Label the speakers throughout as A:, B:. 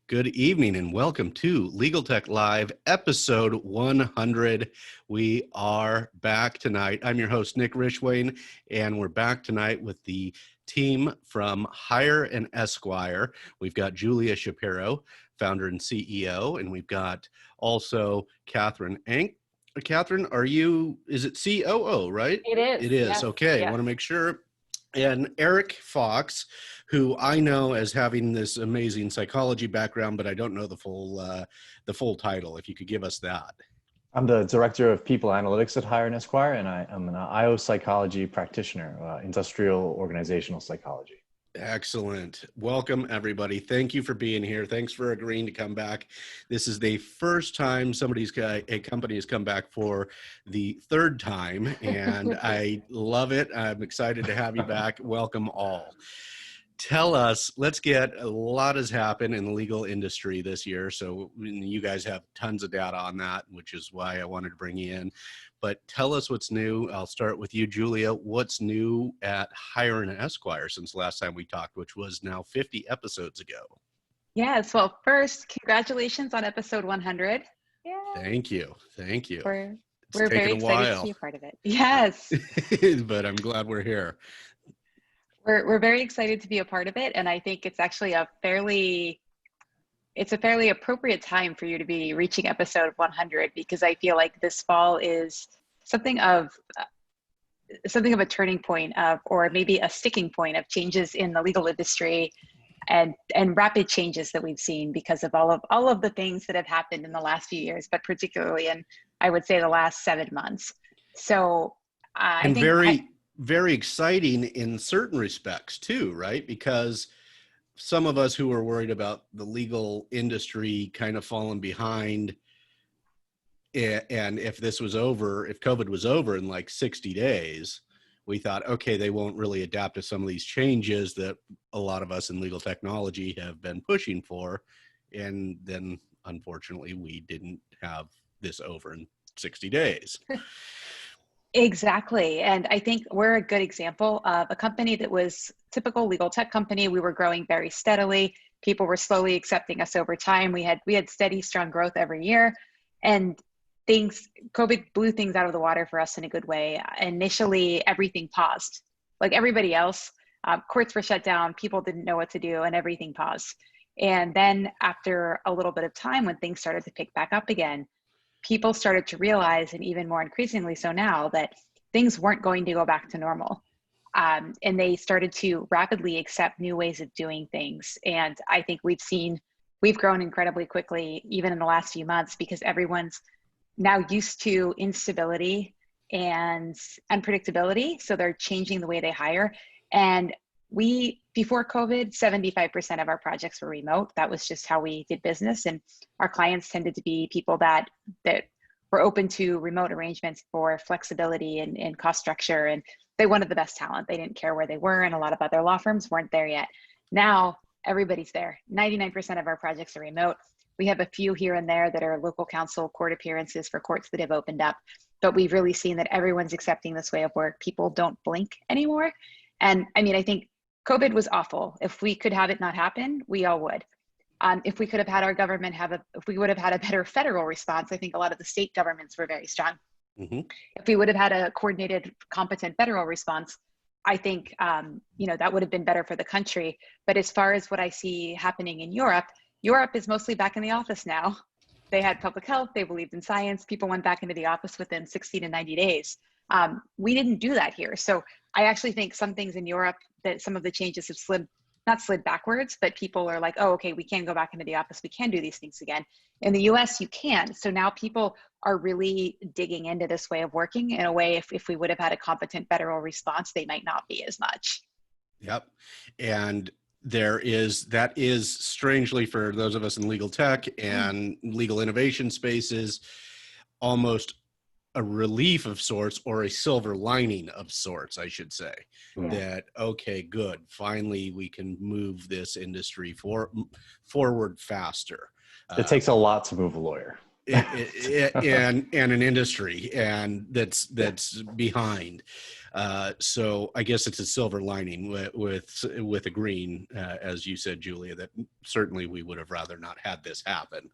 A: Good evening and welcome to LegalTechLIVE episode 100. We are back tonight. I'm your host, Nick Rishwain, and we're back tonight with the team from Hire and Esquire. We've got Julia Shapiro, founder and CEO, and we've got also Catherine Enck. Catherine, is it COO, right?
B: It is.
A: It is.
B: Yes.
A: Okay.
B: Yes.
A: I want to make sure. And Eric Fox, who I know as having this amazing psychology background, but I don't know the full title. If you could give us that.
C: I'm the Director of People Analytics at Hire and Esquire, and I am an IO psychology practitioner, industrial organizational psychology.
A: Excellent. Welcome, everybody. Thank you for being here. Thanks for agreeing to come back. This is the first time a company has come back for the third time, and I love it. I'm excited to have you back. Welcome all. Tell us, a lot has happened in the legal industry this year. So you guys have tons of data on that, which is why I wanted to bring you in. But tell us what's new. I'll start with you, Julia. What's new at Hire and Esquire since last time we talked, which was now 50 episodes ago?
B: Yes. Well, first, congratulations on episode 100.
A: Yeah. Thank you.
B: We're very excited to be a part of it. Yes.
A: But I'm glad we're here.
B: We're very excited to be a part of it, and I think it's actually a fairly appropriate time for you to be reaching episode 100, because I feel like this fall is something of a turning point or maybe a sticking point of changes in the legal industry and rapid changes that we've seen because of all of the things that have happened in the last few years, but particularly in, I would say, the last 7 months. So I think
A: very exciting in certain respects too, right? Because some of us who are worried about the legal industry kind of falling behind, and if COVID was over in like 60 days, we thought, okay, they won't really adapt to some of these changes that a lot of us in legal technology have been pushing for. And then unfortunately, we didn't have this over in 60 days.
B: Exactly. And I think we're a good example of a company that was typical legal tech company. We were growing very steadily. People were slowly accepting us over time. We had steady, strong growth every year. And COVID blew things out of the water for us in a good way. Initially, everything paused. Like everybody else, courts were shut down, people didn't know what to do, and everything paused. And then after a little bit of time, when things started to pick back up again, people started to realize, and even more increasingly so now, that things weren't going to go back to normal. And they started to rapidly accept new ways of doing things. And I think we've grown incredibly quickly, even in the last few months, because everyone's now used to instability and unpredictability. So they're changing the way they hire. And before COVID, 75% of our projects were remote. That was just how we did business. And our clients tended to be people that were open to remote arrangements for flexibility and cost structure. And they wanted the best talent. They didn't care where they were. And a lot of other law firms weren't there yet. Now, everybody's there. 99% of our projects are remote. We have a few here and there that are local counsel court appearances for courts that have opened up. But we've really seen that everyone's accepting this way of work. People don't blink anymore. And I mean, I think COVID was awful. If we could have it not happen, we all would. If we could have had our government if we would have had a better federal response, I think a lot of the state governments were very strong. Mm-hmm. If we would have had a coordinated, competent federal response, I think, that would have been better for the country. But as far as what I see happening in Europe is mostly back in the office now. They had public health, they believed in science, people went back into the office within 60 to 90 days. We didn't do that here. So I actually think some things in Europe, that some of the changes have not slid backwards, but people are like, oh, okay, we can go back into the office. We can do these things again. In the US, you can. So now people are really digging into this way of working in a way, if we would have had a competent federal response, they might not be as much.
A: Yep. And that is strangely, for those of us in legal tech and legal innovation spaces, almost a relief of sorts, or a silver lining of sorts, I should say. Yeah. That, okay, good. Finally, we can move this industry forward faster.
C: It takes a lot to move a lawyer.
A: and an industry and that's behind. So I guess it's a silver lining with a green, as you said, Julia, that certainly we would have rather not had this happen,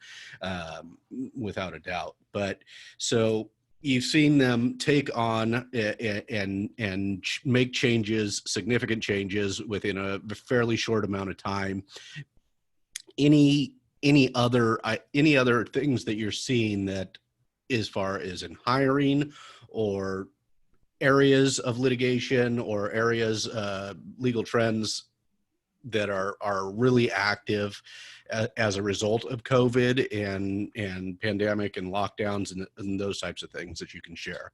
A: without a doubt. But so you've seen them take on and make changes, significant changes within a fairly short amount of time. Any other things that you're seeing that, as far as in hiring or areas of litigation or areas, legal trends that are really active as a result of COVID and pandemic and lockdowns and those types of things that you can share?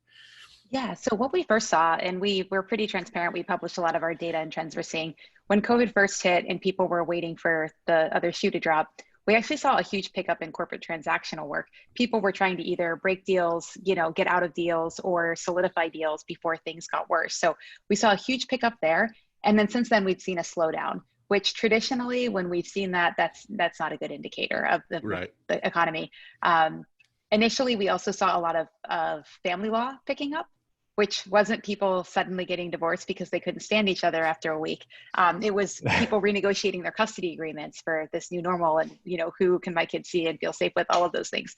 B: Yeah, so what we first saw, and we're pretty transparent, we published a lot of our data and trends we're seeing. When COVID first hit and people were waiting for the other shoe to drop, we actually saw a huge pickup in corporate transactional work. People were trying to either break deals, get out of deals, or solidify deals before things got worse. So we saw a huge pickup there. And then since then, we've seen a slowdown, which traditionally, when we've seen that, that's not a good indicator of the economy. Initially, we also saw a lot of family law picking up, which wasn't people suddenly getting divorced because they couldn't stand each other after a week. It was people renegotiating their custody agreements for this new normal, and who can my kids see and feel safe with, all of those things.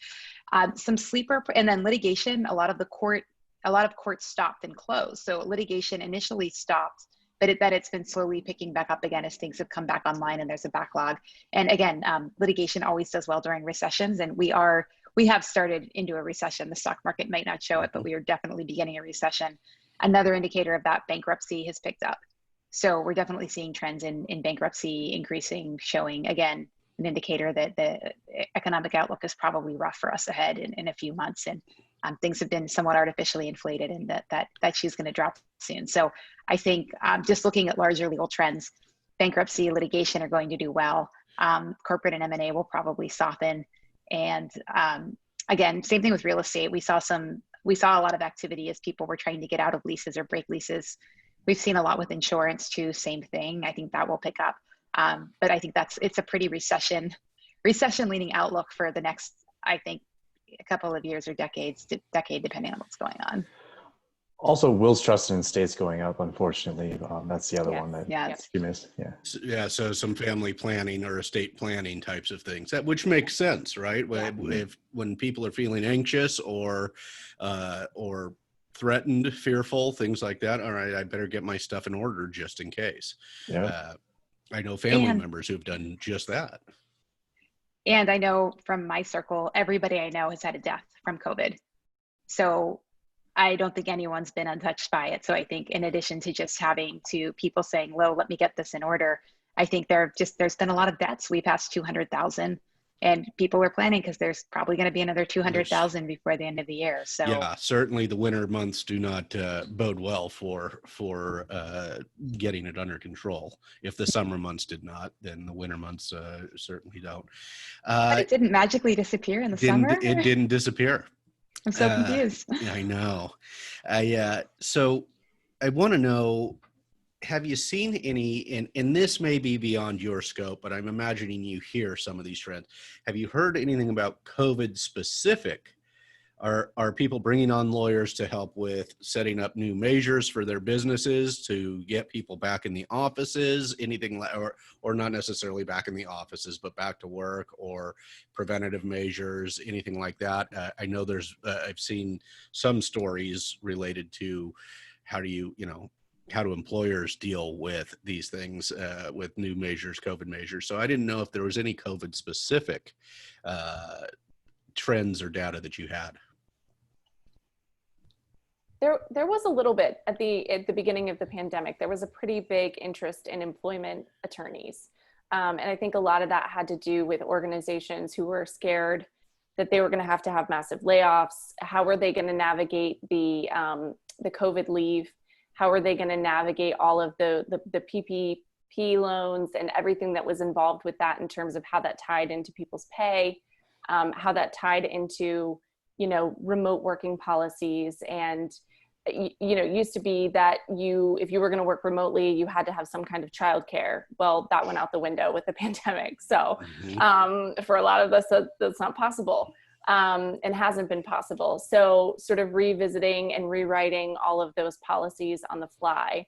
B: Some sleeper, and then litigation. A lot of courts stopped and closed. So litigation initially stopped, but it's been slowly picking back up again as things have come back online and there's a backlog. And again, litigation always does well during recessions, and we have started into a recession. The stock market might not show it, but we are definitely beginning a recession. Another indicator of that, bankruptcy has picked up. So we're definitely seeing trends in bankruptcy increasing, showing again, an indicator that the economic outlook is probably rough for us ahead in a few months. And things have been somewhat artificially inflated, and that shoe's going to drop soon. So I think just looking at larger legal trends, bankruptcy, litigation are going to do well. Corporate and M&A will probably soften. And again, same thing with real estate. We saw a lot of activity as people were trying to get out of leases or break leases. We've seen a lot with insurance too, same thing. I think that will pick up. But I think it's a pretty recession leaning outlook for the next, I think, a couple of years or decade, depending on what's going on.
C: Also, wills, trust, and estates going up, unfortunately. That's the other one that you missed.
A: Yeah. So some family planning or estate planning types of things, which makes sense, right? When people are feeling anxious or threatened, fearful, things like that. All right, I better get my stuff in order just in case. Yeah. I know family members who've done just that.
B: And I know from my circle, everybody I know has had a death from COVID. So I don't think anyone's been untouched by it. So I think in addition to just having people saying, well, let me get this in order, I think there's been a lot of deaths. We passed 200,000 and people are planning because there's probably going to be another 200,000 before the end of the year. So
A: yeah, certainly the winter months do not bode well for getting it under control. If the summer months did not, then the winter months certainly don't.
B: But it didn't magically disappear in the summer?
A: It didn't disappear.
B: I'm so confused.
A: I know. So I want to know, have you seen any, and this may be beyond your scope, but I'm imagining you hear some of these trends. Have you heard anything about COVID specific? Are people bringing on lawyers to help with setting up new measures for their businesses to get people back in the offices, anything like, or not necessarily back in the offices, but back to work, or preventative measures, anything like that? I know I've seen some stories related to how do employers deal with these things, with new measures, COVID measures. So I didn't know if there was any COVID specific trends or data that you had.
D: There was a little bit at the beginning of the pandemic. There was a pretty big interest in employment attorneys. And I think a lot of that had to do with organizations who were scared that they were going to have massive layoffs. How were they going to navigate the COVID leave? How are they going to navigate all of the PPP loans and everything that was involved with that in terms of how that tied into people's pay, how that tied into, remote working policies. And, it used to be that if you were going to work remotely, you had to have some kind of childcare. Well, that went out the window with the pandemic. So for a lot of us, that's not possible. and hasn't been possible. So sort of revisiting and rewriting all of those policies on the fly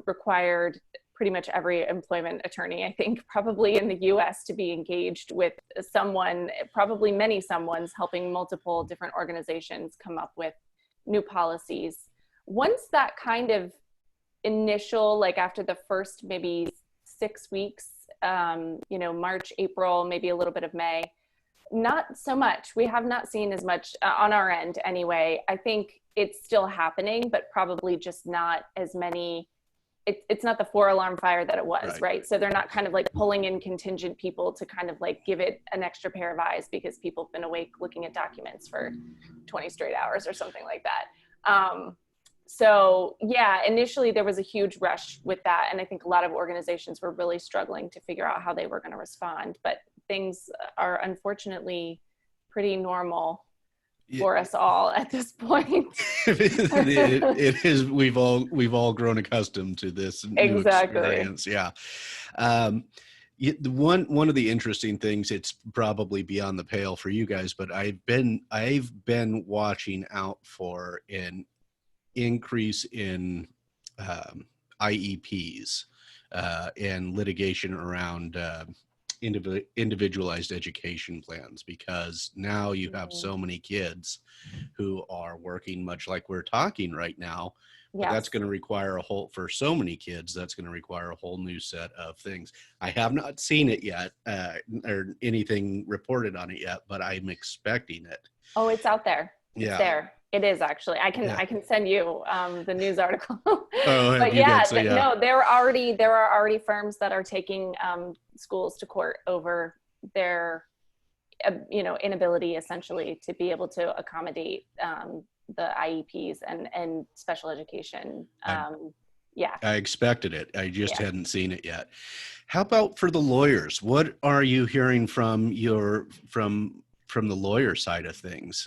D: required pretty much every employment attorney, I think, probably in the US to be engaged with someone, probably many someones, helping multiple different organizations come up with new policies. Once that kind of initial, like after the first maybe 6 weeks, you know, March, April, maybe a little bit of May, not so much. We have not seen as much on our end anyway. I think it's still happening, but probably just not as many. It's not the 4-alarm fire that it was, right? So they're not kind of like pulling in contingent people to kind of like give it an extra pair of eyes because people have been awake looking at documents for 20 straight hours or something like that. So yeah, initially there was a huge rush with that. And I think a lot of organizations were really struggling to figure out how they were going to respond, but things are unfortunately pretty normal for us all at this point.
A: it is. We've all grown accustomed to this new experience. Yeah. One of the interesting things, it's probably beyond the pale for you guys, but I've been watching out for an increase in IEPs and litigation around individualized education plans, because now you have so many kids who are working, much like we're talking right now. But that's going to require for so many kids, that's going to require a whole new set of things. I have not seen it yet or anything reported on it yet, but I'm expecting it.
D: Oh, it's out there. It's there. It is actually. I can send you the news article. But no, there are already firms that are taking schools to court over their inability essentially to be able to accommodate the IEPs and special education. I
A: expected it. I just hadn't seen it yet. How about for the lawyers? What are you hearing from the lawyer side of things?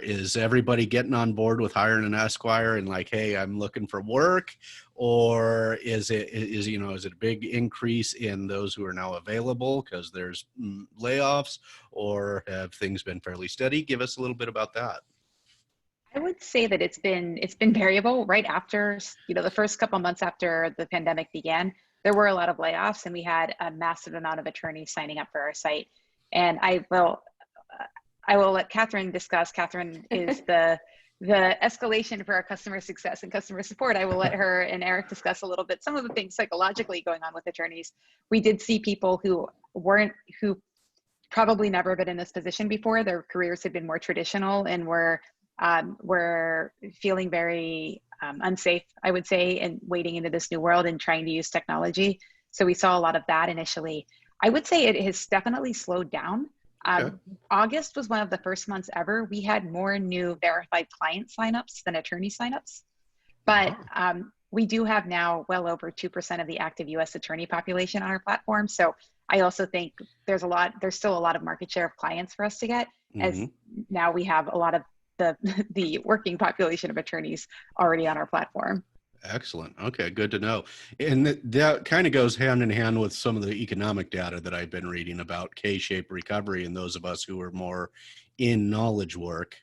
A: Is everybody getting on board with hiring an Esquire and like, hey, I'm looking for work? Or is it a big increase in those who are now available because there's layoffs, or have things been fairly steady? Give us a little bit about that.
B: I would say that it's been variable. Right after, the first couple months after the pandemic began, there were a lot of layoffs, and we had a massive amount of attorneys signing up for our site. And I will let Catherine discuss. Catherine is the escalation for our customer success and customer support. I will let her and Eric discuss a little bit some of the things psychologically going on with attorneys. We did see people who probably never been in this position before. Their careers had been more traditional and were feeling very unsafe, I would say, and wading into this new world and trying to use technology. So we saw a lot of that initially. I would say it has definitely slowed down. August was one of the first months ever we had more new verified client signups than attorney signups. But we do have now well over 2% of the active US attorney population on our platform. So I also think there's still a lot of market share of clients for us to get, as now we have a lot of the working population of attorneys already on our platform.
A: Excellent. Okay, good to know. And that kind of goes hand in hand with some of the economic data that I've been reading about K-shaped recovery, and those of us who are more in knowledge work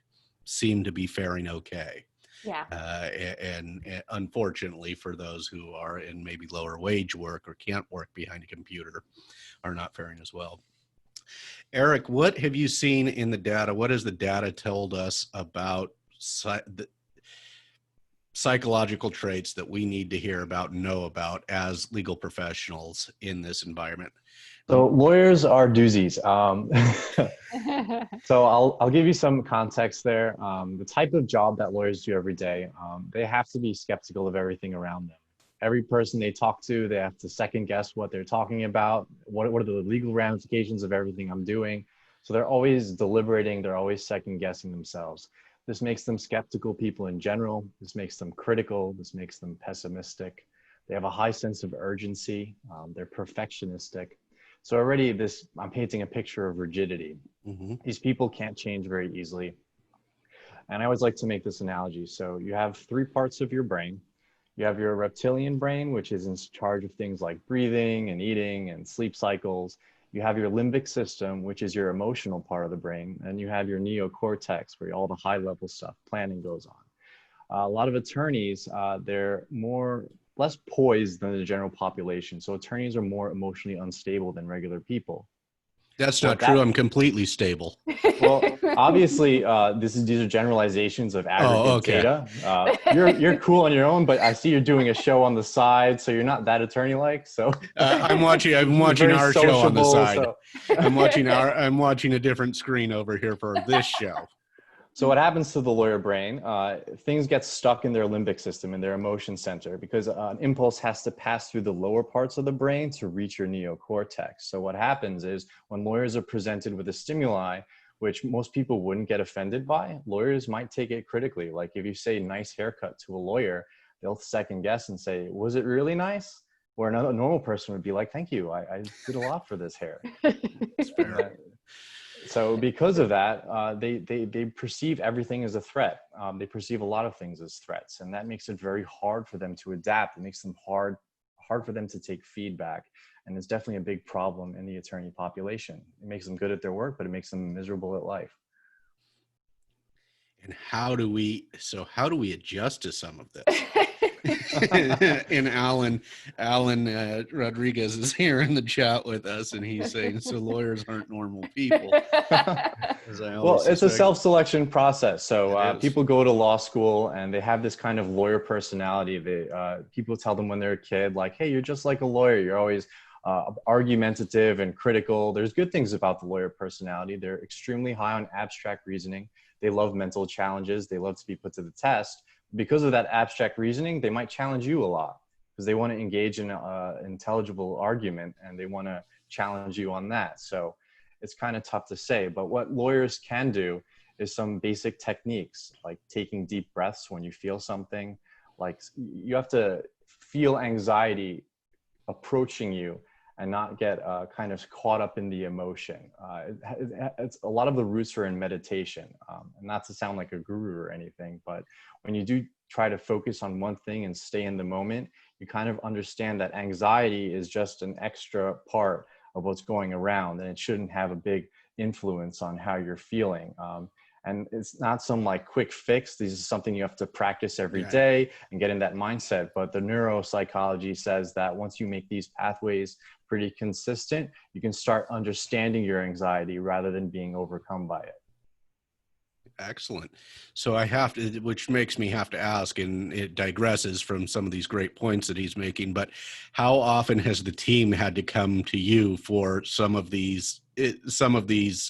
A: seem to be faring okay.
D: Yeah.
A: And unfortunately, for those who are in maybe lower wage work or can't work behind a computer, are not faring as well. Eric, what have you seen in the data? What has the data told us about the psychological traits that we need to hear about and know about as legal professionals in this environment?
C: So lawyers are doozies. So I'll give you some context there. The type of job that lawyers do every day, they have to be skeptical of everything around them. Every person they talk to, they have to second guess what they're talking about. What are the legal ramifications of everything I'm doing? So they're always deliberating. They're always second guessing themselves. This makes them skeptical people in general. This makes them critical. This makes them pessimistic. They have a high sense of urgency. They're perfectionistic. So already I'm painting a picture of rigidity. These people can't change very easily. And I always like to make this analogy. So you have 3 parts of your brain. You have your reptilian brain, which is in charge of things like breathing and eating and sleep cycles. You have your limbic system, which is your emotional part of the brain, and you have your neocortex, where all the high level stuff, planning goes on. A lot of attorneys, they're less poised than the general population. So attorneys are more emotionally unstable than regular people.
A: That's not true. I'm completely stable.
C: Well, obviously, these are generalizations of aggregate data. You're cool on your own, but I see you're doing a show on the side, so you're not that attorney-like. So
A: I'm watching our show on the side.
C: So.
A: I'm watching a different screen over here for this show.
C: So what happens to the lawyer brain? Things get stuck in their limbic system, in their emotion center, because an impulse has to pass through the lower parts of the brain to reach your neocortex. So what happens is when lawyers are presented with a stimuli, which most people wouldn't get offended by, lawyers might take it critically. Like if you say nice haircut to a lawyer, they'll second guess and say, was it really nice? Where another normal person would be like, thank you, I did a lot for this hair.
A: That's fair.
C: So because of that, they perceive everything as a threat. They perceive a lot of things as threats, and that makes it very hard for them to adapt. It makes them hard for them to take feedback. And it's definitely a big problem in the attorney population. It makes them good at their work, but it makes them miserable at life.
A: And how do we adjust to some of this? And Alan Rodriguez is here in the chat with us, and he's saying, so lawyers aren't normal people.
C: Well, it's a self-selection process. So people go to law school and they have this kind of lawyer personality. People tell them when they're a kid, like, hey, you're just like a lawyer. You're always argumentative and critical. There's good things about the lawyer personality. They're extremely high on abstract reasoning. They love mental challenges. They love to be put to the test. Because of that abstract reasoning, they might challenge you a lot because they want to engage in an intelligible argument and they want to challenge you on that. So it's kind of tough to say, but what lawyers can do is some basic techniques like taking deep breaths when you feel something. Like you have to feel anxiety approaching you and not get kind of caught up in the emotion. It's a lot of the roots are in meditation, and not to sound like a guru or anything, but when you do try to focus on one thing and stay in the moment, you kind of understand that anxiety is just an extra part of what's going around, and it shouldn't have a big influence on how you're feeling. And it's not some like quick fix. This is something you have to practice every day and get in that mindset. But the neuropsychology says that once you make these pathways pretty consistent, you can start understanding your anxiety rather than being overcome by it.
A: Excellent. So I have to, which makes me have to ask, and it digresses from some of these great points that he's making, but how often has the team had to come to you for some of these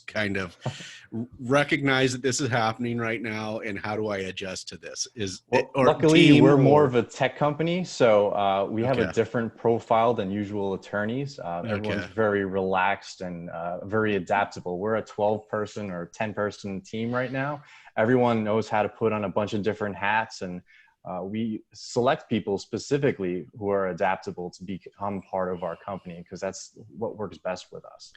A: kind of recognize that this is happening right now, and how do I adjust to this?
C: Luckily, we're more of a tech company, so we have a different profile than usual attorneys. Everyone's very relaxed and very adaptable. We're a 12-person or 10-person team right now. Everyone knows how to put on a bunch of different hats, and we select people specifically who are adaptable to become part of our company because that's what works best with us.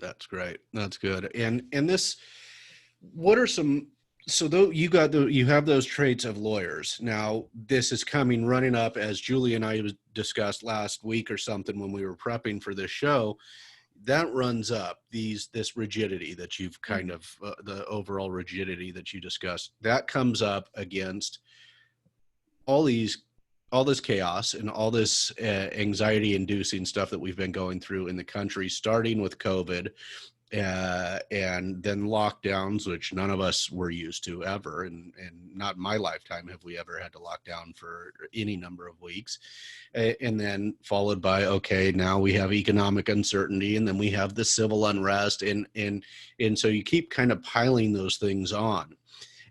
A: That's great. That's good. And this, what are some, so though you have those traits of lawyers. Now this is running up, as Julie and I discussed last week or something when we were prepping for this show, that runs up this rigidity that you've kind of, the overall rigidity that you discussed, that comes up against all this chaos and all this anxiety inducing stuff that we've been going through in the country, starting with COVID and then lockdowns, which none of us were used to ever. And not in my lifetime have we ever had to lock down for any number of weeks. And then followed by, now we have economic uncertainty, and then we have the civil unrest. And so you keep kind of piling those things on.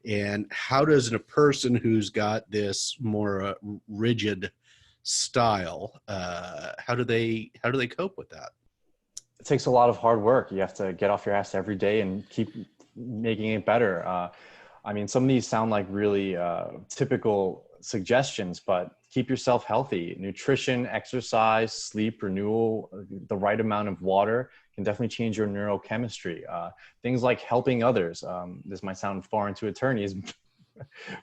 A: And how does a person who's got this more rigid style, how do they cope with that?
C: It takes a lot of hard work. You have to get off your ass every day and keep making it better. I mean, some of these sound like really typical suggestions, but keep yourself healthy. Nutrition, exercise, sleep, renewal, the right amount of water can definitely change your neurochemistry. Things like helping others. This might sound foreign to attorneys,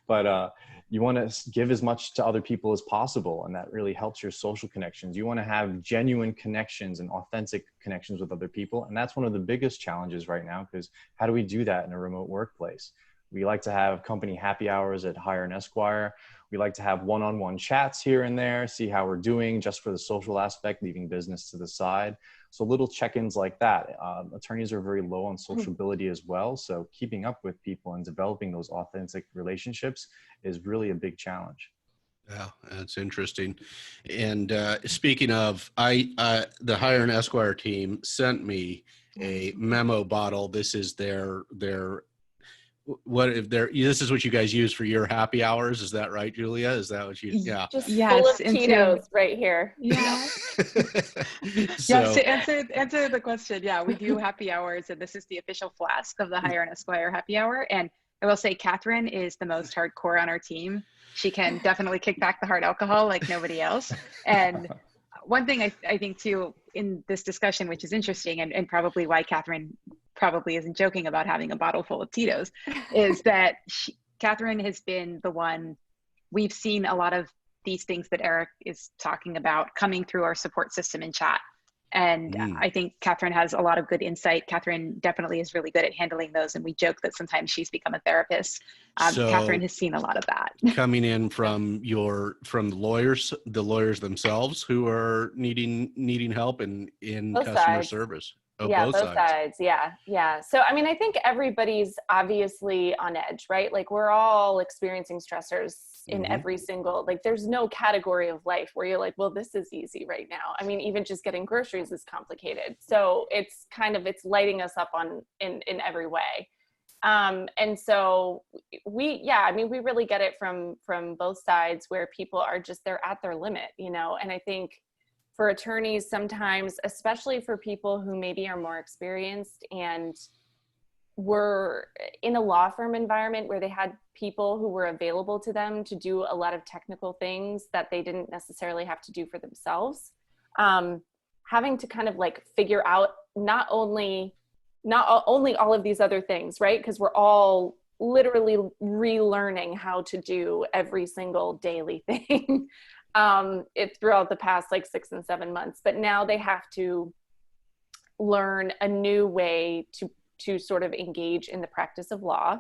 C: but You want to give as much to other people as possible, and that really helps your social connections. You want to have genuine connections and authentic connections with other people, and that's one of the biggest challenges right now, because how do we do that in a remote workplace? We like to have company happy hours at Hire and Esquire. We like to have one-on-one chats here and there, see how we're doing just for the social aspect, leaving business to the side. So little check-ins like that. Attorneys are very low on sociability as well. So keeping up with people and developing those authentic relationships is really a big challenge.
A: Yeah, that's interesting. And speaking of, the Hire and Esquire team sent me a memo bottle. This is their this is what you guys use for your happy hours. Is that right, Julia? Is that what you, yeah.
D: Just
B: Yes,
D: full of Tito's right here.
B: Yeah.
A: So,
B: Yes, to answer the question, yeah, we do happy hours, and this is the official flask of the Hire and Esquire happy hour. And I will say Catherine is the most hardcore on our team. She can definitely kick back the hard alcohol like nobody else. And one thing I think too in this discussion, which is interesting, and probably why Catherine probably isn't joking about having a bottle full of Tito's, is that Catherine has been the one, we've seen a lot of these things that Eric is talking about coming through our support system in chat. And I think Catherine has a lot of good insight. Catherine definitely is really good at handling those. And we joke that sometimes she's become a therapist.
A: So
B: Catherine has seen a lot of that.
A: coming in from the lawyers themselves who are needing help in
D: Both
A: customer
D: sides.
A: service. Oh,
D: Yeah,
A: both
D: both sides. Yeah. So, I mean, I think everybody's obviously on edge, right? Like we're all experiencing stressors in every single, like there's no category of life where you're like, well, this is easy right now. I mean, even just getting groceries is complicated. So it's it's lighting us up in every way. And so we really get it from both sides, where people are just, they're at their limit, and I think for attorneys sometimes, especially for people who maybe are more experienced and were in a law firm environment where they had people who were available to them to do a lot of technical things that they didn't necessarily have to do for themselves, having to kind of like figure out not only all of these other things, right? Because we're all literally relearning how to do every single daily thing throughout the past like 6 and 7 months. But now they have to learn a new way to sort of engage in the practice of law,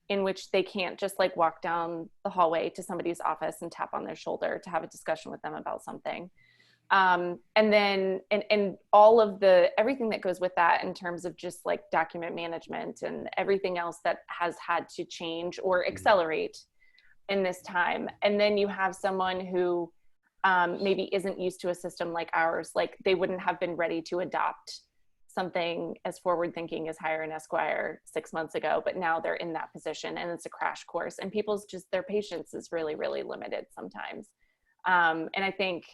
D: in which they can't just like walk down the hallway to somebody's office and tap on their shoulder to have a discussion with them about something. And then, and all of everything that goes with that in terms of just like document management and everything else that has had to change or accelerate in this time. And then you have someone who maybe isn't used to a system like ours, like they wouldn't have been ready to adopt something as forward thinking as Hire and Esquire 6 months ago, but now they're in that position and it's a crash course, and people's just, their patience is really, really limited sometimes. And I think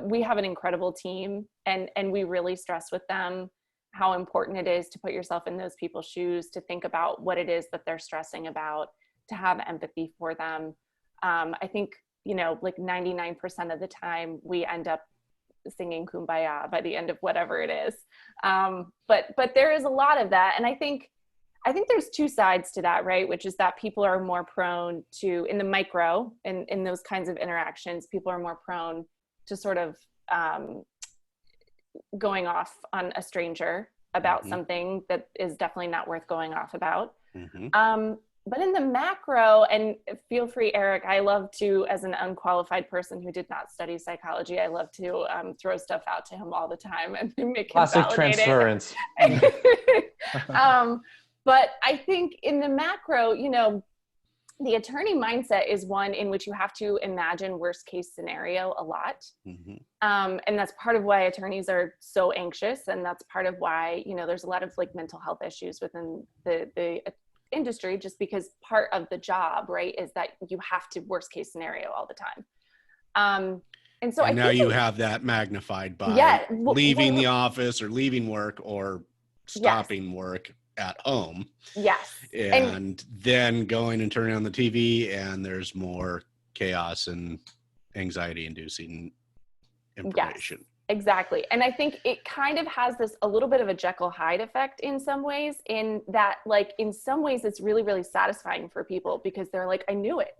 D: we have an incredible team, and we really stress with them how important it is to put yourself in those people's shoes, to think about what it is that they're stressing about, to have empathy for them. I think, like 99% of the time we end up singing Kumbaya by the end of whatever it is. But there is a lot of that. And I think there's two sides to that, right? Which is that people are more prone to, in the micro, in those kinds of interactions, people are more prone to sort of going off on a stranger about something that is definitely not worth going off about. But in the macro, and feel free, Eric, I love to, as an unqualified person who did not study psychology, I love to throw stuff out to him all the time and make him
C: classic
D: validate
C: transference.
D: But I think in the macro, the attorney mindset is one in which you have to imagine worst case scenario a lot. And that's part of why attorneys are so anxious. And that's part of why, there's a lot of like mental health issues within the industry, just because part of the job, right, is that you have to worst case scenario all the time. And so
A: now you have that magnified by leaving the office or leaving work or stopping work at home.
D: Yes.
A: And then going and turning on the TV, and there's more chaos and anxiety inducing information.
D: Yes, exactly. And I think it kind of has this a little bit of a Jekyll Hyde effect in some ways, in that like in some ways it's really, really satisfying for people, because they're like, I knew it.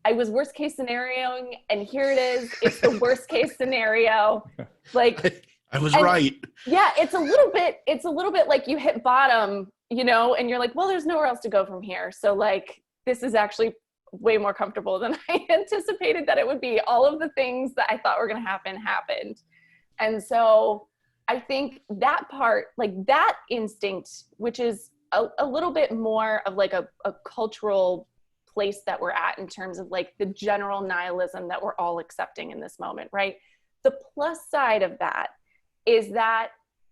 D: I was worst case scenarioing, and here it is. It's the worst case scenario. Like,
A: I was right.
D: Yeah, it's a little bit like you hit bottom, you know, and you're like, well, there's nowhere else to go from here. So like, this is actually way more comfortable than I anticipated that it would be. All of the things that I thought were going to happen happened. And so I think that part, like that instinct, which is a little bit more of like a cultural place that we're at in terms of like the general nihilism that we're all accepting in this moment, right? The plus side of that is that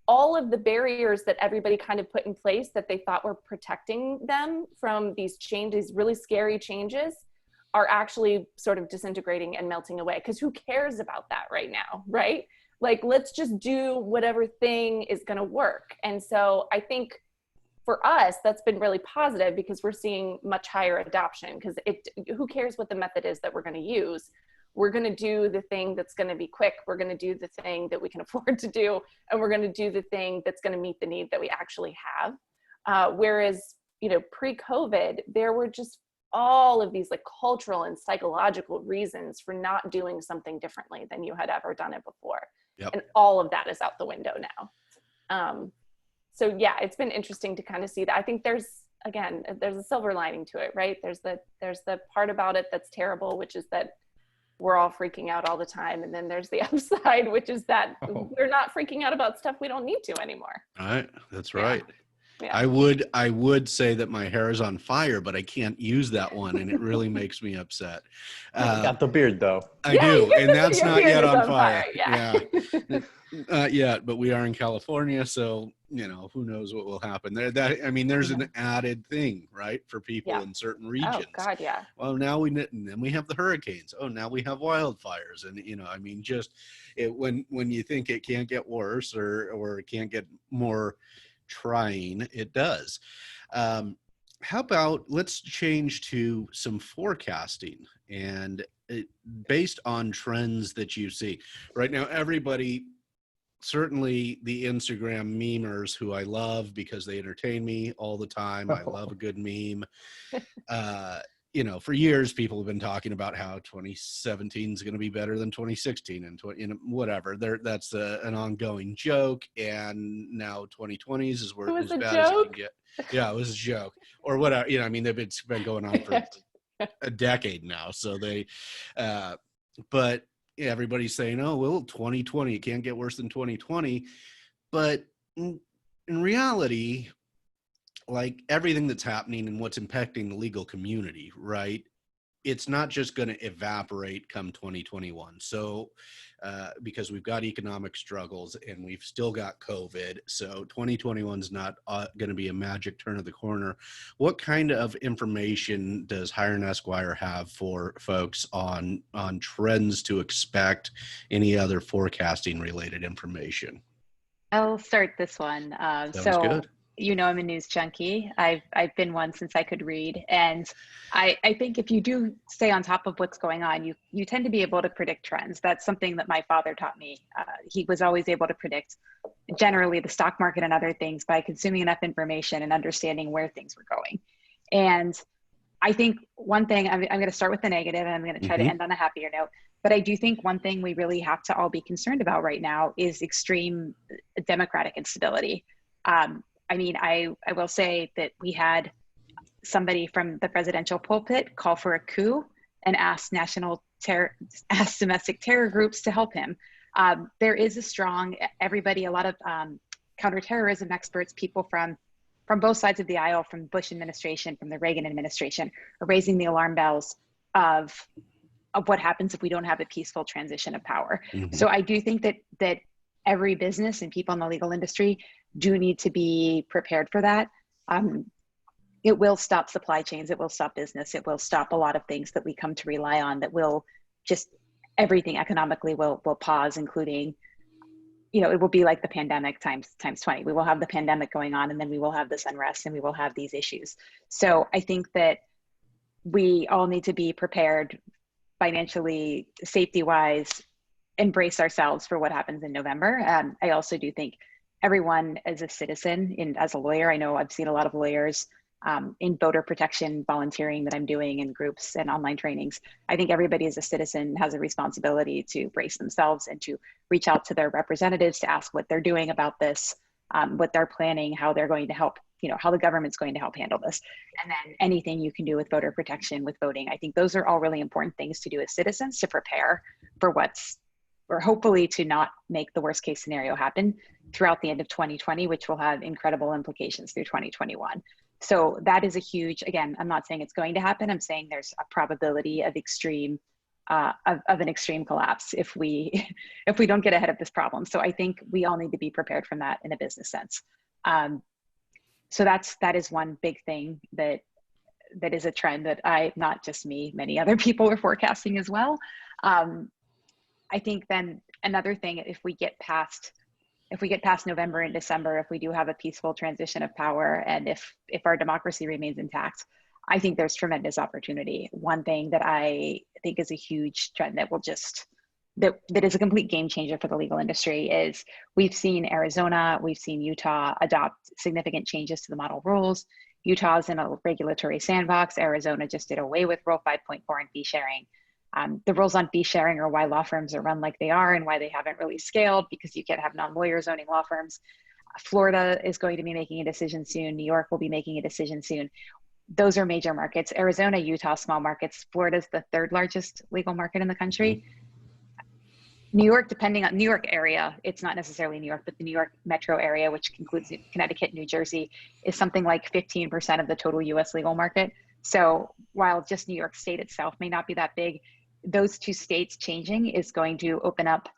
D: all of the barriers that everybody kind of put in place that they thought were protecting them from these changes, really scary changes, are actually sort of disintegrating and melting away. Because who cares about that right now, right? Like, let's just do whatever thing is going to work. And so I think for us, that's been really positive because we're seeing much higher adoption, because who cares what the method is that we're going to use? We're going to do the thing that's going to be quick. We're going to do the thing that we can afford to do. And we're going to do the thing that's going to meet the need that we actually have. Whereas, you know, pre-COVID, there were just all of these like cultural and psychological reasons for not doing something differently than you had ever done it before.
A: Yep.
D: And all of that is out the window now. So yeah, it's been interesting to kind of see that. I think there's a silver lining to it, right? There's the part about it that's terrible, which is that we're all freaking out all the time. And then there's the upside, which is that we're not freaking out about stuff we don't need to anymore.
A: All right. That's right.
D: Yeah.
A: I would say that my hair is on fire, but I can't use that one, and it really makes me upset.
C: Got the beard though.
A: I do, and that's
D: your
A: not
D: beard
A: yet
D: is
A: on fire.
D: Yeah.
A: Not yet, but we are in California, so you know, who knows what will happen there. There's an added thing, right, for people in certain regions.
D: Oh God, yeah.
A: Well, now and then we have the hurricanes. Oh, now we have wildfires, and you know, I mean, just when you think it can't get worse or it can't get more trying, it does. How about let's change to some forecasting and based on trends that you see right now. Everybody, certainly the Instagram memers, who I love because they entertain me all the time. I love a good meme. You know, for years people have been talking about how 2017 is going to be better than 2016 and whatever. That's an ongoing joke, and now 2020s is where as bad as it can get. Yeah, it was a joke or whatever. You know, I mean, it's been going on for a decade now. So but yeah, everybody's saying, oh, well, 2020, it can't get worse than 2020. But in reality, like everything that's happening and what's impacting the legal community, right? It's not just going to evaporate come 2021. So, because we've got economic struggles and we've still got COVID. So 2021 is not going to be a magic turn of the corner. What kind of information does Hire & Esquire have for folks on trends to expect? Any other forecasting related information?
B: I'll start this one.
A: Sounds
B: So
A: good.
B: you know, I'm a news junkie. I've been one since I could read. And I think if you do stay on top of what's going on, you tend to be able to predict trends. That's something that my father taught me. He was always able to predict generally the stock market and other things by consuming enough information and understanding where things were going. And I think one thing, I'm going to start with the negative and I'm going to try to end on a happier note. But I do think one thing we really have to all be concerned about right now is extreme democratic instability. I mean, I will say that we had somebody from the presidential pulpit call for a coup and ask domestic terror groups to help him. There is a lot of counterterrorism experts, people from both sides of the aisle, from the Bush administration, from the Reagan administration, are raising the alarm bells of what happens if we don't have a peaceful transition of power. So I do think that every business and people in the legal industry do need to be prepared for that. It will stop supply chains, it will stop business, it will stop a lot of things that we come to rely on, that will just, everything economically will pause, including, you know, it will be like the pandemic times 20. We will have the pandemic going on, and then we will have this unrest and we will have these issues. So I think that we all need to be prepared financially, safety-wise, embrace ourselves for what happens in November. I also do think everyone as a citizen and as a lawyer, I know I've seen a lot of lawyers in voter protection volunteering that I'm doing in groups and online trainings. I think everybody as a citizen has a responsibility to brace themselves and to reach out to their representatives to ask what they're doing about this, what they're planning, how they're going to help, how the government's going to help handle this. And then anything you can do with voter protection, with voting. I think those are all really important things to do as citizens to prepare for or hopefully to not make the worst case scenario happen throughout the end of 2020, which will have incredible implications through 2021. So that is a huge, again, I'm not saying it's going to happen. I'm saying there's a probability of an extreme collapse if we don't get ahead of this problem. So I think we all need to be prepared from that in a business sense. So that is one big thing that is a trend that not just me, many other people are forecasting as well. I think then another thing, if we get past November and December, if we do have a peaceful transition of power, and if our democracy remains intact, I think there's tremendous opportunity. One thing that I think is a huge trend that that is a complete game changer for the legal industry is we've seen Arizona, we've seen Utah adopt significant changes to the model rules. Utah's in a regulatory sandbox. Arizona just did away with Rule 5.4 and fee sharing. The rules on fee sharing are why law firms are run like they are and why they haven't really scaled, because you can't have non-lawyers owning law firms. Florida is going to be making a decision soon. New York will be making a decision soon. Those are major markets. Arizona, Utah, small markets. Florida's the third largest legal market in the country. New York, depending on New York area, it's not necessarily New York, but the New York metro area, which includes Connecticut, New Jersey, is something like 15% of the total US legal market. So while just New York State itself may not be that big, those two states changing is going to open up,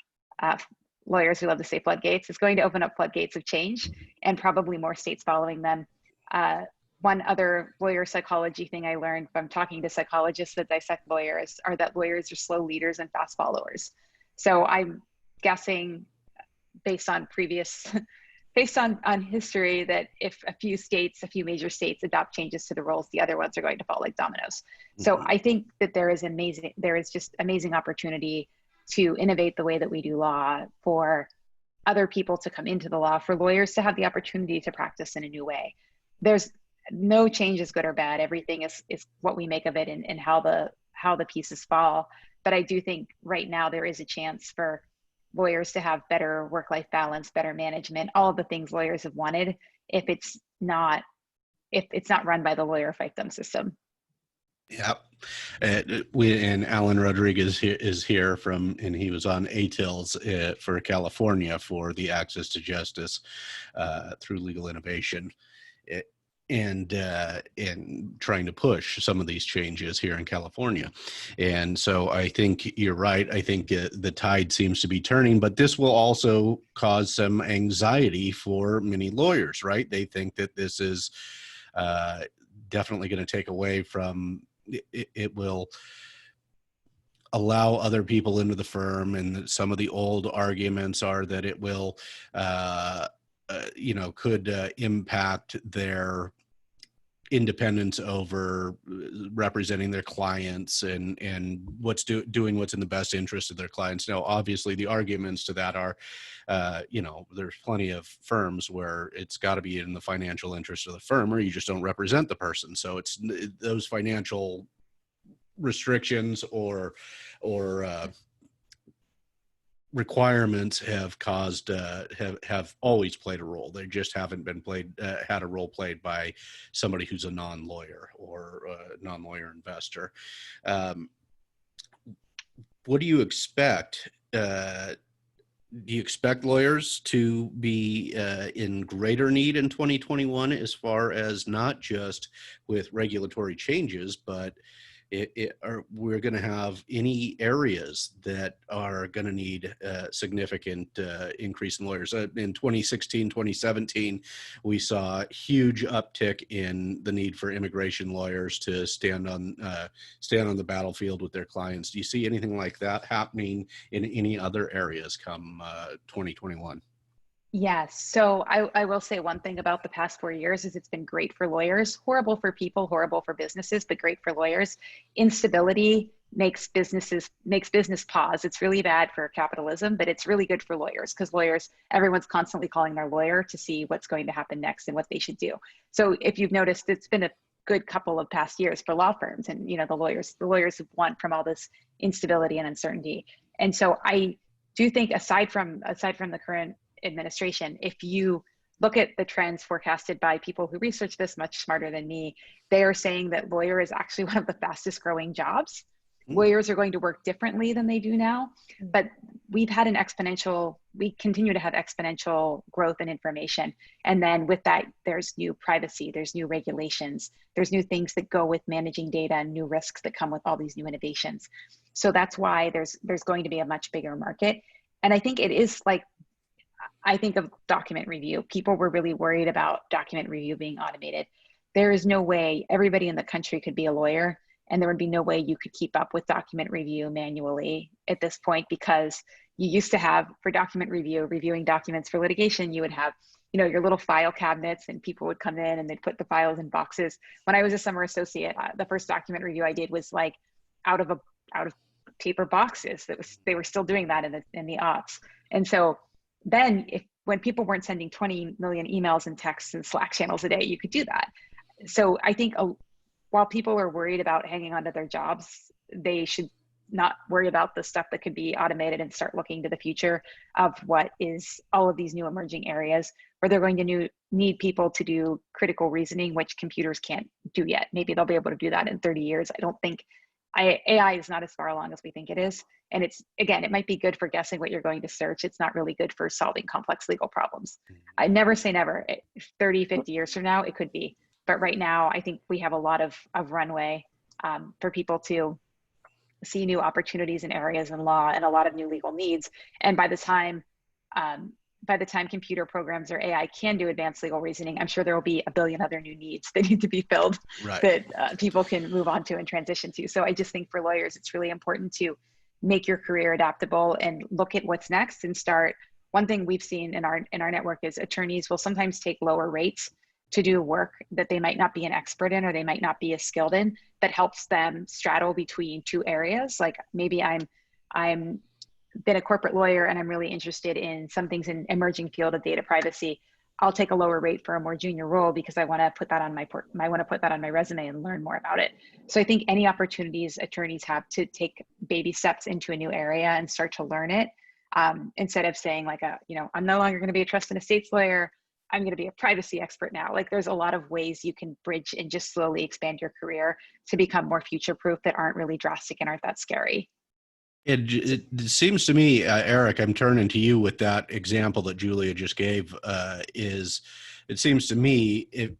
B: lawyers who love to say floodgates, is going to open up floodgates of change, and probably more states following them. One other lawyer psychology thing I learned from talking to psychologists that dissect lawyers are that lawyers are slow leaders and fast followers. So I'm guessing, based on history, that if a few major states adopt changes to the rules, the other ones are going to fall like dominoes. So I think that there is just amazing opportunity to innovate the way that we do law, for other people to come into the law, for lawyers to have the opportunity to practice in a new way. There's no change is good or bad. Everything is what we make of it and how the pieces fall. But I do think right now there is a chance for lawyers to have better work-life balance, better management, all of the things lawyers have wanted, if it's not run by the lawyer fiefdom system.
A: Yep. And Alan Rodriguez is here and he was on ATILs for California for the access to justice through legal innovation. And trying to push some of these changes here in California. And so I think you're right. I think the tide seems to be turning, but this will also cause some anxiety for many lawyers, right? They think that this is definitely going to take away from, it will allow other people into the firm. And some of the old arguments are that it will, could impact their independence over representing their clients and doing what's in the best interest of their clients. Now, obviously, the arguments to that are, there's plenty of firms where it's got to be in the financial interest of the firm, or you just don't represent the person. So it's those financial restrictions or requirements have caused have always played a role. They just haven't been had a role played by somebody who's a non-lawyer or a non-lawyer investor. What do you expect? Do you expect lawyers to be in greater need in 2021, as far as not just with regulatory changes, but we're going to have any areas that are going to need a significant increase in lawyers? In 2016, 2017, we saw a huge uptick in the need for immigration lawyers to stand on the battlefield with their clients. Do you see anything like that happening in any other areas come 2021?
B: Yes. So I will say one thing about the past 4 years is it's been great for lawyers, horrible for people, horrible for businesses, but great for lawyers. Instability makes business pause. It's really bad for capitalism, but it's really good for lawyers, because lawyers, everyone's constantly calling their lawyer to see what's going to happen next and what they should do. So if you've noticed, it's been a good couple of past years for law firms, and the lawyers have won from all this instability and uncertainty. And so I do think, aside from the current administration, if you look at the trends forecasted by people who research this much smarter than me, they are saying that lawyer is actually one of the fastest growing jobs. Lawyers are going to work differently than they do now, but we continue to have exponential growth in information. And then with that, there's new privacy, there's new regulations, there's new things that go with managing data, and new risks that come with all these new innovations. So that's why there's going to be a much bigger market. And I think it is like, I think of document review. People were really worried about document review being automated. There is no way everybody in the country could be a lawyer, and there would be no way you could keep up with document review manually at this point, because you used to have, for document review, reviewing documents for litigation, you would have, your little file cabinets, and people would come in and they'd put the files in boxes. When I was a summer associate, the first document review I did was like out of paper boxes. They were still doing that in the aughts. And so then when people weren't sending 20 million emails and texts and Slack channels a day, you could do that. So I think while people are worried about hanging on to their jobs, they should not worry about the stuff that could be automated and start looking to the future of what is all of these new emerging areas where they're going to need people to do critical reasoning, which computers can't do yet. Maybe they'll be able to do that in 30 years. I don't think AI is not as far along as we think it is. And it might be good for guessing what you're going to search. It's not really good for solving complex legal problems. I never say never. 30, 50 years from now, it could be. But right now, I think we have a lot of runway for people to see new opportunities in areas in law and a lot of new legal needs. And by the time computer programs or AI can do advanced legal reasoning, I'm sure there will be a billion other new needs that need to be filled, right, that people can move on to and transition to. So I just think for lawyers, it's really important to make your career adaptable and look at what's next and start. One thing we've seen in our network is attorneys will sometimes take lower rates to do work that they might not be an expert in, or they might not be as skilled in, that helps them straddle between two areas. Like maybe I'm been a corporate lawyer and I'm really interested in some things in emerging field of data privacy. I'll take a lower rate for a more junior role because I want to put that on my resume and learn more about it. So I think any opportunities attorneys have to take baby steps into a new area and start to learn it, instead of saying like I'm no longer going to be a trust and estates lawyer, I'm going to be a privacy expert now. Like there's a lot of ways you can bridge and just slowly expand your career to become more future-proof that aren't really drastic and aren't that scary.
A: It seems to me, Eric, I'm turning to you with that example that Julia just gave, it seems to me if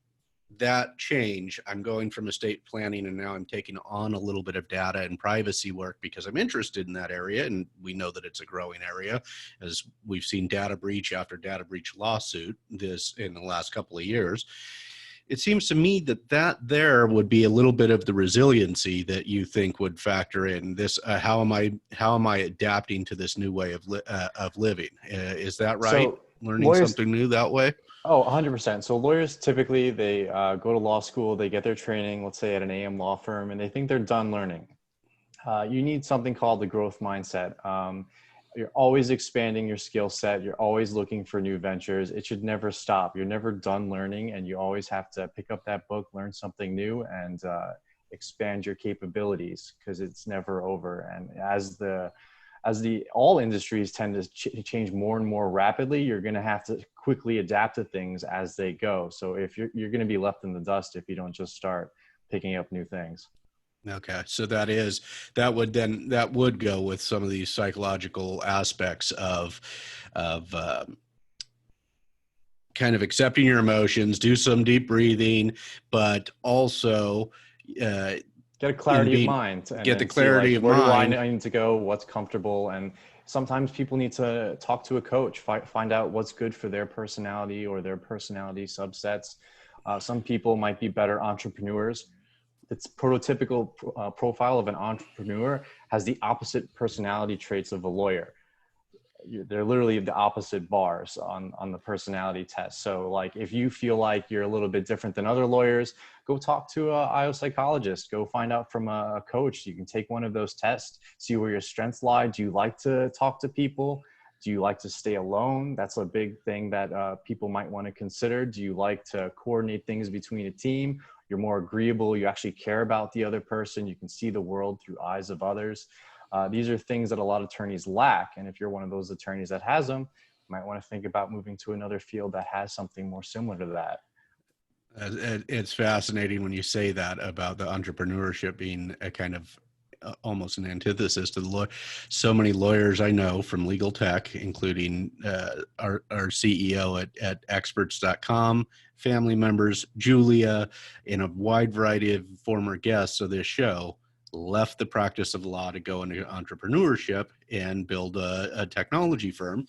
A: that change, I'm going from estate planning and now I'm taking on a little bit of data and privacy work because I'm interested in that area. And we know that it's a growing area, as we've seen data breach after data breach lawsuit this in the last couple of years. It seems to me that there would be a little bit of the resiliency that you think would factor in this. How am I adapting to this new way of living? Is that right?
C: So
A: learning something new that way?
C: Oh, 100%. So lawyers typically, they go to law school, they get their training, let's say at an AM law firm, and they think they're done learning. You need something called the growth mindset. You're always expanding your skill set. You're always looking for new ventures. It should never stop. You're never done learning, and you always have to pick up that book, learn something new, and expand your capabilities, because it's never over. And as all industries tend to change more and more rapidly, you're going to have to quickly adapt to things as they go. So if you're going to be left in the dust if you don't just start picking up new things.
A: Okay, so that would go with some of these psychological aspects of kind of accepting your emotions, do some deep breathing, but also
C: get a clarity of mind.
A: Get the clarity of mind.
C: Where do I need to go? What's comfortable? And sometimes people need to talk to a coach, find out what's good for their personality or their personality subsets. Some people might be better entrepreneurs. Its prototypical profile of an entrepreneur has the opposite personality traits of a lawyer. they're literally the opposite bars on the personality test. So like, if you feel like you're a little bit different than other lawyers, go talk to a IO psychologist, go find out from a coach. You can take one of those tests, see where your strengths lie. Do you like to talk to people? Do you like to stay alone? That's a big thing that people might want to consider. Do you like to coordinate things between a team? You're more agreeable. You actually care about the other person. You can see the world through eyes of others. These are things that a lot of attorneys lack. And if you're one of those attorneys that has them, you might want to think about moving to another field that has something more similar to that.
A: It's fascinating when you say that about the entrepreneurship being a kind of almost an antithesis to the law. So many lawyers I know from Legal Tech, including our CEO at experts.com, family members, Julia, and a wide variety of former guests of this show, left the practice of law to go into entrepreneurship and build a technology firm.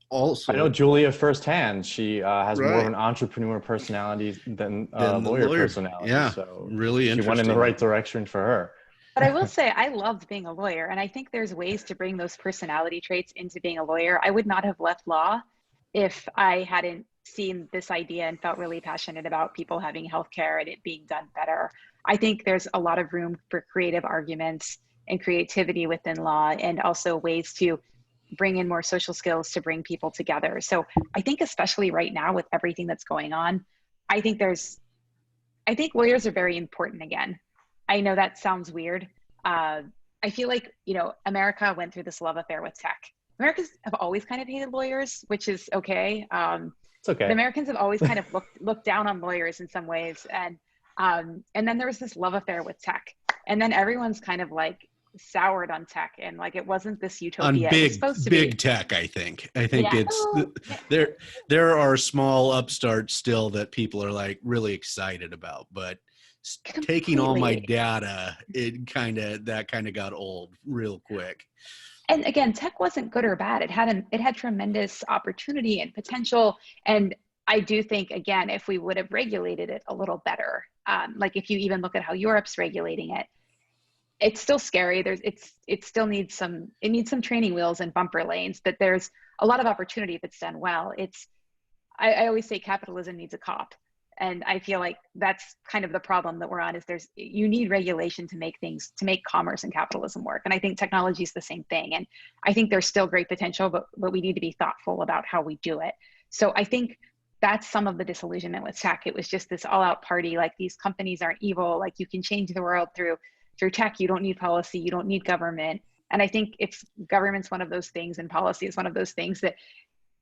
A: Also,
C: I know Julia firsthand. She has more of
A: right,
C: an entrepreneur personality than
A: the
C: lawyer
A: lawyer.
C: personality.
A: Yeah,
C: So
A: really
C: she went in the
A: interesting.
C: right direction for her.
B: But I will say, I loved being a lawyer, and I think there's ways to bring those personality traits into being a lawyer. I would not have left law if I hadn't seen this idea and felt really passionate about people having healthcare and it being done better. I think there's a lot of room for creative arguments and creativity within law, and also ways to bring in more social skills to bring people together. So I think especially right now with everything that's going on, I think lawyers are very important again. I know that sounds weird. I feel like, America went through this love affair with tech. Americans have always kind of hated lawyers, which is okay.
C: It's okay.
B: But Americans have always kind of looked down on lawyers in some ways. And then there was this love affair with tech. And then everyone's kind of like soured on tech, and like it wasn't this utopia
A: On
B: it was supposed to
A: big
B: be.
A: tech, I think
B: Yeah.
A: it's there are small upstarts still that people are like really excited about, but taking all my
B: Completely.
A: data, that kind of got old real quick.
B: And again, tech wasn't good or bad. It had tremendous opportunity and potential. And I do think, again, if we would have regulated it a little better, like if you even look at how Europe's regulating it, it's still scary. It still needs some training wheels and bumper lanes, but there's a lot of opportunity if it's done well. I always say capitalism needs a cop. And I feel like that's kind of the problem that we're on, is you need regulation to make commerce and capitalism work. And I think technology is the same thing. And I think there's still great potential, but we need to be thoughtful about how we do it. So I think that's some of the disillusionment with tech. It was just this all out party, like these companies aren't evil, like you can change the world through tech. You don't need policy, you don't need government. And I think government's one of those things, and policy is one of those things that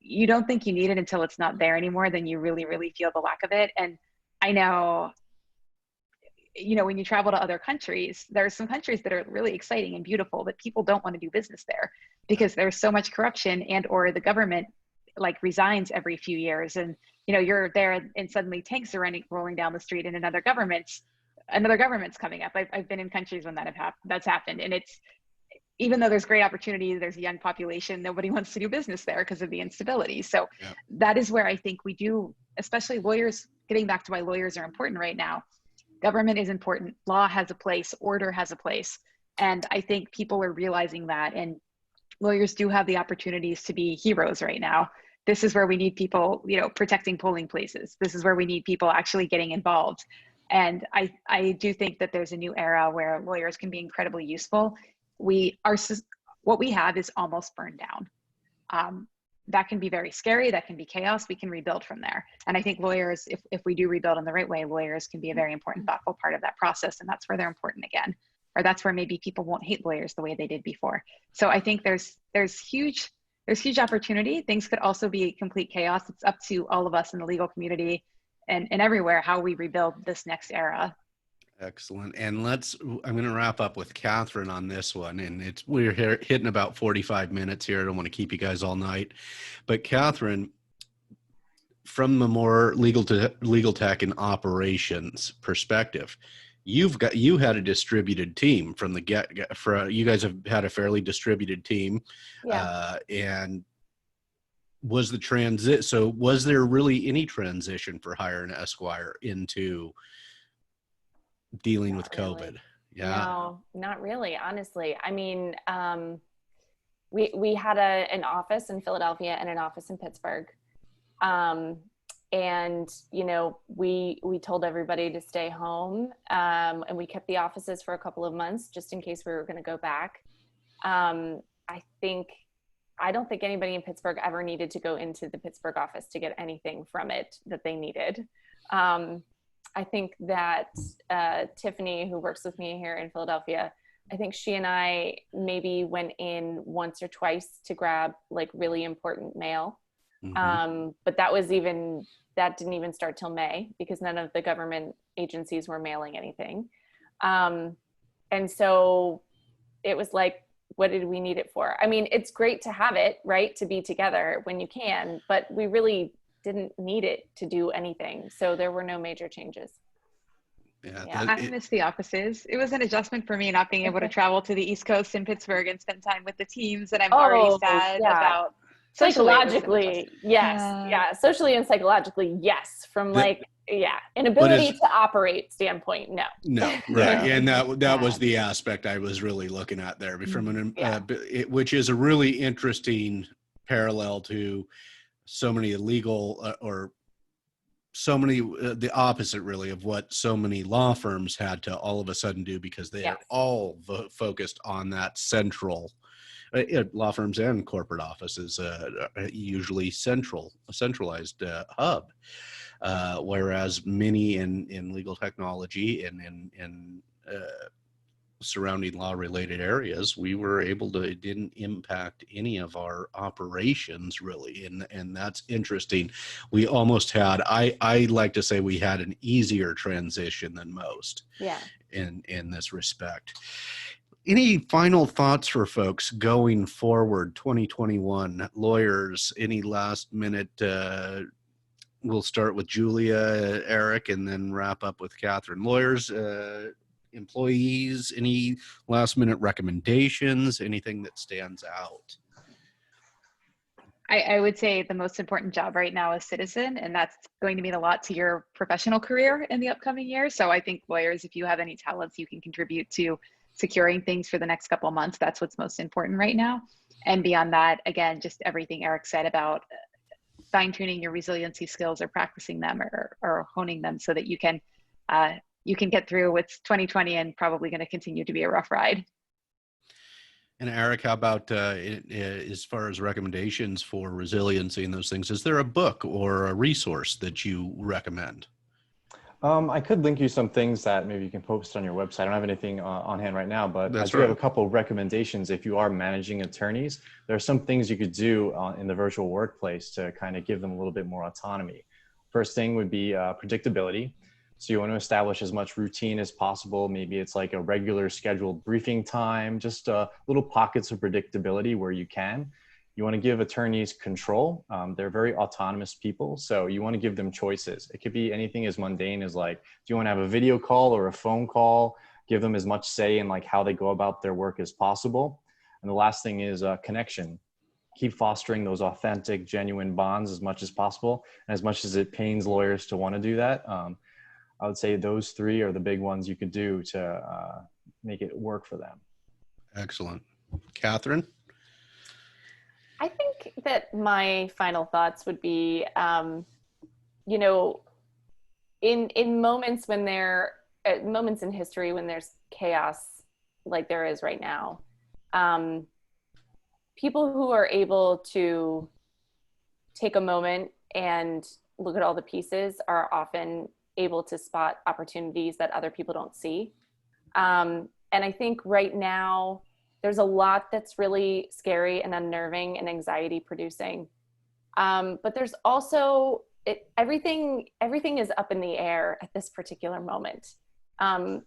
B: you don't think you need it until it's not there anymore. Then you really, really feel the lack of it. And I know, when you travel to other countries, there are some countries that are really exciting and beautiful, but people don't want to do business there because there's so much corruption, and or the government like resigns every few years, and you're there and suddenly tanks are rolling down the street, and another government's coming up. I've been in countries when that's happened, and even though there's great opportunity, there's a young population, nobody wants to do business there because of the instability. So That is where I think we do, especially lawyers, getting back to why lawyers are important right now. Government is important. Law has a place, order has a place. And I think people are realizing that, and lawyers do have the opportunities to be heroes right now. This is where we need people, protecting polling places. This is where we need people actually getting involved. And I do think that there's a new era where lawyers can be incredibly useful. What we have is almost burned down. That can be very scary. That can be chaos. We can rebuild from there. And I think lawyers, if we do rebuild in the right way, lawyers can be a very important, thoughtful part of that process. And that's where they're important again, or that's where maybe people won't hate lawyers the way they did before. So I think there's huge opportunity. Things could also be complete chaos. It's up to all of us in the legal community and everywhere how we rebuild this next era.
A: Excellent. And I'm going to wrap up with Catherine on this one. And we're hitting about 45 minutes here. I don't want to keep you guys all night. But Catherine, from the more legal tech and operations perspective, you had a distributed team from the you guys have had a fairly distributed team.
D: Yeah.
A: And was there really any transition for hiring Esquire into dealing with COVID?
D: Really. Yeah. No, not really, honestly. I mean, we had an office in Philadelphia and an office in Pittsburgh. And, you know, we told everybody to stay home, and we kept the offices for a couple of months just in case we were going to go back. I don't think anybody in Pittsburgh ever needed to go into the Pittsburgh office to get anything from it that they needed. I think that Tiffany, who works with me here in Philadelphia, I think she and I maybe went in once or twice to grab like really important mail. But that didn't even start till May because none of the government agencies were mailing anything. And so it was like, what did we need it for? I mean, it's great to have it, right? To be together when you can, but we really didn't need it to do anything. So there were no major changes.
B: Yeah. I miss the offices. It was an adjustment for me not being able to travel to the East Coast in Pittsburgh and spend time with the teams. And I'm already sad about
D: psychologically. Yes. Yeah. Socially and psychologically. Yes. From inability to operate standpoint. No.
A: Right. And that was the aspect I was really looking at there from which is a really interesting parallel to so many illegal the opposite really of what so many law firms had to all of a sudden do because they are all focused on that central law firms and corporate offices, usually centralized hub. Whereas many in legal technology and in surrounding law related areas, we were able to, it didn't impact any of our operations really. And that's interesting. We almost had, I like to say we had an easier transition than most in this respect. Any final thoughts for folks going forward, 2021, lawyers, any last minute, we'll start with Julia, Eric, and then wrap up with Catherine. Lawyers, employees, any last minute recommendations, anything that stands out?
B: I would say the most important job right now is citizen, and that's going to mean a lot to your professional career in the upcoming years. So I think lawyers, if you have any talents you can contribute to securing things for the next couple of months, that's what's most important right now. And beyond that, again, just everything Eric said about fine-tuning your resiliency skills or practicing them or honing them so that you can get through what's 2020 and probably going to continue to be a rough ride.
A: And Eric, how about as far as recommendations for resiliency and those things, is there a book or a resource that you recommend?
C: I could link you some things that maybe you can post on your website. I don't have anything on hand right now, but I do have a couple of recommendations. If you are managing attorneys, there are some things you could do in the virtual workplace to kind of give them a little bit more autonomy. First thing would be predictability. So you want to establish as much routine as possible. Maybe it's like a regular scheduled briefing time, just little pockets of predictability where you can. You want to give attorneys control. They're very autonomous people, so you want to give them choices. It could be anything as mundane as like, do you want to have a video call or a phone call? Give them as much say in like how they go about their work as possible. And the last thing is connection. Keep fostering those authentic, genuine bonds as much as possible. And as much as it pains lawyers to want to do that, I would say those three are the big ones you could do to make it work for them. Excellent.
A: Catherine?
D: I think that my final thoughts would be, you know, in moments when moments in history when there's chaos like there is right now, people who are able to take a moment and look at all the pieces are often able to spot opportunities that other people don't see. And I think right now, there's a lot that's really scary and unnerving and anxiety producing. But there's also, everything is up in the air at this particular moment.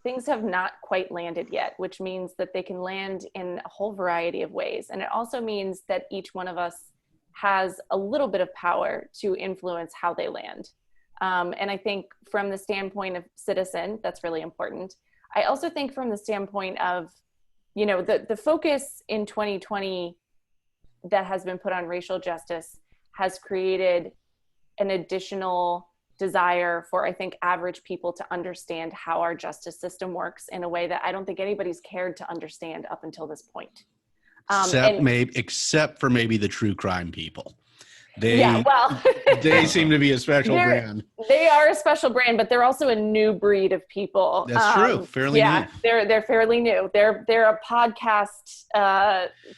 D: Things have not quite landed yet, which means that they can land in a whole variety of ways. And it also means that each one of us has a little bit of power to influence how they land. And I think from the standpoint of citizen, that's really important. I also think from the standpoint of, you know, the focus in 2020 that has been put on racial justice has created an additional desire for, I think, average people to understand how our justice system works in a way that I don't think anybody's cared to understand up until this point.
A: Except for maybe the true crime people.
D: Yeah, well,
A: they seem to be a special brand.
D: They are a special brand, but they're also a new breed of people.
A: That's true. Fairly new.
D: They're fairly new. They're a podcast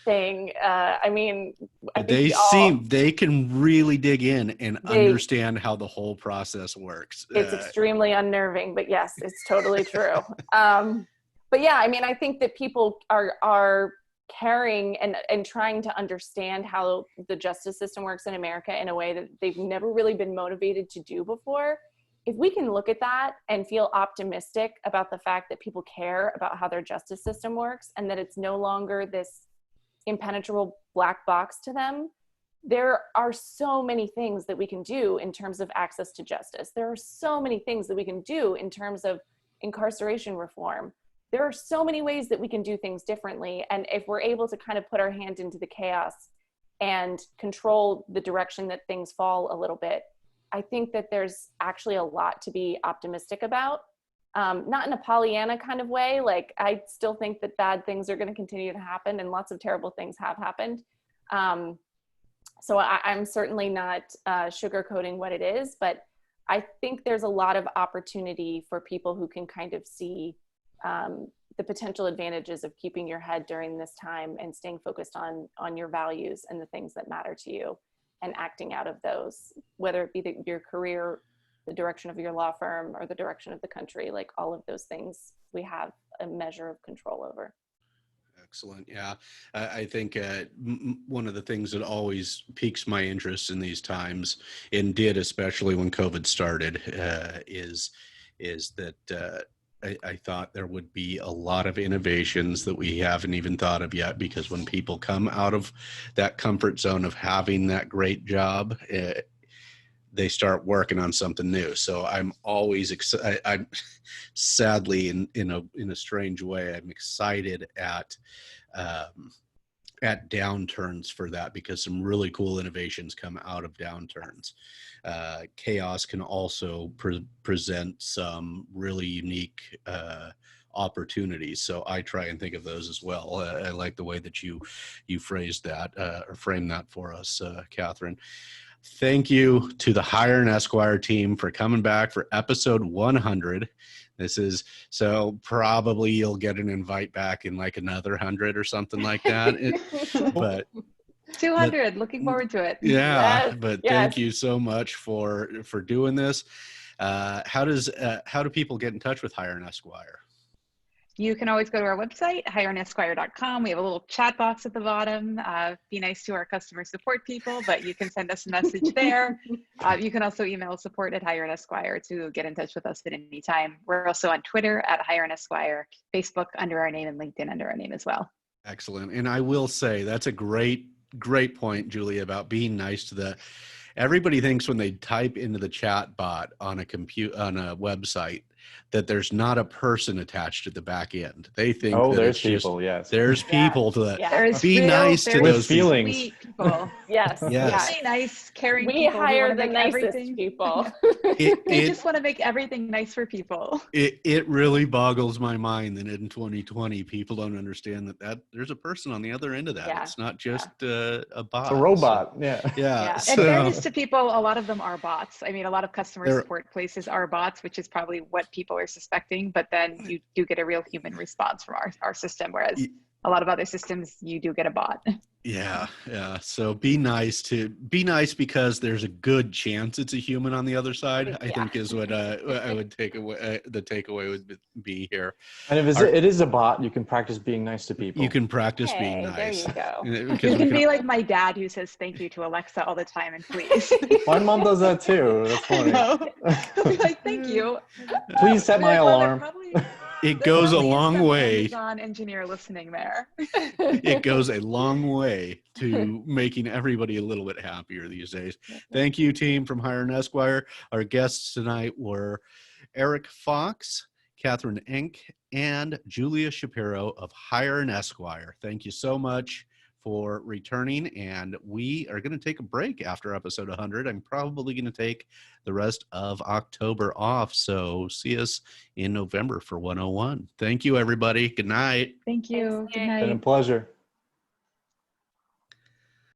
D: thing. I mean,
A: they can really dig in and understand how the whole process works.
D: It's extremely unnerving, but yes, it's totally true. But yeah, I mean, I think that people are caring and trying to understand how the justice system works in America in a way that they've never really been motivated to do before. If we can look at that and feel optimistic about the fact that people care about how their justice system works and that it's no longer this impenetrable black box to them, there are so many things that we can do in terms of access to justice. There are so many things that we can do in terms of incarceration reform. There are so many ways that we can do things differently. And if we're able to kind of put our hand into the chaos and control the direction that things fall a little bit, I think that there's actually a lot to be optimistic about. Not in a Pollyanna kind of way. Like, I still think that bad things are going to continue to happen, and lots of terrible things have happened. So I'm certainly not sugarcoating what it is, but I think there's a lot of opportunity for people who can kind of see the potential advantages of keeping your head during this time and staying focused on your values and the things that matter to you and acting out of those, whether it be your career, the direction of your law firm, or the direction of the country. Like, all of those things we have a measure of control over.
A: Excellent. Yeah. I think one of the things that always piques my interest in these times, and did especially when COVID started, is that I thought there would be a lot of innovations that we haven't even thought of yet, because when people come out of that comfort zone of having that great job, they start working on something new. So I'm always excited. I'm sadly, in a strange way, I'm excited at downturns for that, because some really cool innovations come out of downturns. Chaos can also present some really unique opportunities. So I try and think of those as well. I like the way that you phrased that or framed that for us, Catherine. Thank you to the Hire and Esquire team for coming back for episode 100. So probably you'll get an invite back in like another 100 or something like that. But
B: 200, looking forward to it.
A: Yeah, yes, thank you so much for doing this. How do people get in touch with Hire and Esquire?
B: You can always go to our website, hireandesquire.com. We have a little chat box at the bottom. Be nice to our customer support people, but you can send us a message there. You can also email support@hireandesquire to get in touch with us at any time. We're also on Twitter @hireandesquire, Facebook under our name, and LinkedIn under our name as well.
A: Excellent. And I will say that's a great point, Julia, about being nice to everybody thinks when they type into the chat bot on a website that there's not a person attached at the back end. They think
C: there's people. Yes,
A: there's people to that.
B: There's
A: be nice to those
C: feelings.
B: Sweet people.
D: Yes.
B: Really nice, caring
D: we
B: people.
D: We hire the nicest people.
B: We just want to make everything nice for people.
A: It really boggles my mind that in 2020 people don't understand that there's a person on the other end of that.
D: Yeah.
A: It's not just a bot.
C: It's a robot.
A: Yeah.
B: In fairness to people, a lot of them are bots. I mean, a lot of customer support places are bots, which is probably what people are suspecting, but then you do get a real human response from our system, whereas a lot of other systems, you do get a bot.
A: Yeah. So be nice because there's a good chance it's a human on the other side, I think is what I would take away. The takeaway would be here. And
C: if it is a bot, you can practice being nice to people.
A: You can practice being nice.
D: There you go.
B: You can be like my dad, who says thank you to Alexa all the time and please.
C: My mom does that too. That's funny.
B: He'll be like, thank you.
C: Please set my alarm.
A: It goes a long way.
B: Amazon engineer listening there.
A: It goes a long way to making everybody a little bit happier these days. Thank you, team from Hire and Esquire. Our guests tonight were Eric Fox, Catherine Enck, and Julia Shapiro of Hire and Esquire. Thank you so much for returning, and we are going to take a break after episode 100. I'm probably going to take the rest of October off, so see us in November for 101. Thank you, everybody. Good night.
B: Thank you.
D: Thanks,
B: good night.
C: It's been a pleasure.